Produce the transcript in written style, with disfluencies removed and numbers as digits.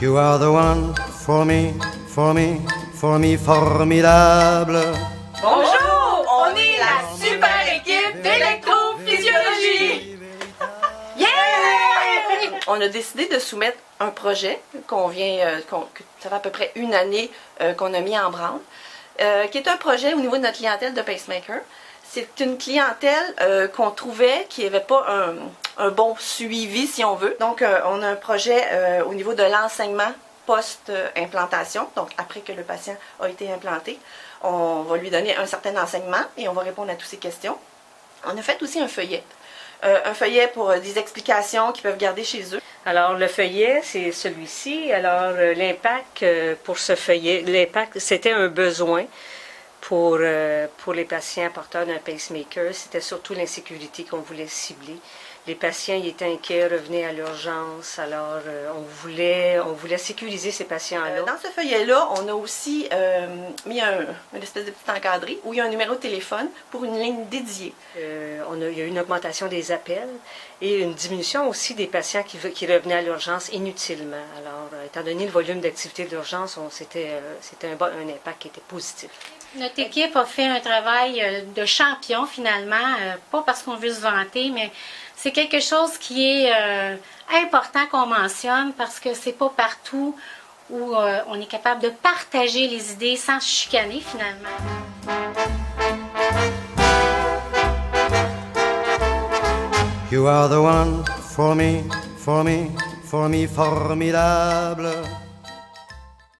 You are the one for me, for me, for me, formidable. Bonjour, on est la super équipe d'électrophysiologie. Yeah! On a décidé de soumettre un projet ça fait à peu près une année qu'on a mis en branle, qui est un projet au niveau de notre clientèle de pacemaker. C'est une clientèle qu'on trouvait qui n'avait pas un bon suivi, si on veut. Donc, on a un projet au niveau de l'enseignement post-implantation, donc après que le patient a été implanté. On va lui donner un certain enseignement et on va répondre à toutes ses questions. On a fait aussi un feuillet. Un feuillet pour des explications qu'ils peuvent garder chez eux. Alors, le feuillet, c'est celui-ci. Alors, l'impact pour ce feuillet, l'impact, c'était un besoin pour les patients porteurs d'un pacemaker. C'était surtout l'insécurité qu'on voulait cibler. Les patients ils étaient inquiets, revenaient à l'urgence. Alors, on voulait sécuriser ces patients-là. Dans ce feuillet-là, on a aussi mis une espèce de petit encadré où il y a un numéro de téléphone pour une ligne dédiée. Il y a eu une augmentation des appels et une diminution aussi des patients qui revenaient à l'urgence inutilement. Alors, étant donné le volume d'activité d'urgence, c'était un impact qui était positif. Notre équipe a fait un travail de champion finalement, pas parce qu'on veut se vanter, mais c'est quelque chose qui est important qu'on mentionne parce que c'est pas partout où on est capable de partager les idées sans se chicaner finalement. You are the one for me, for me, for me, formidable.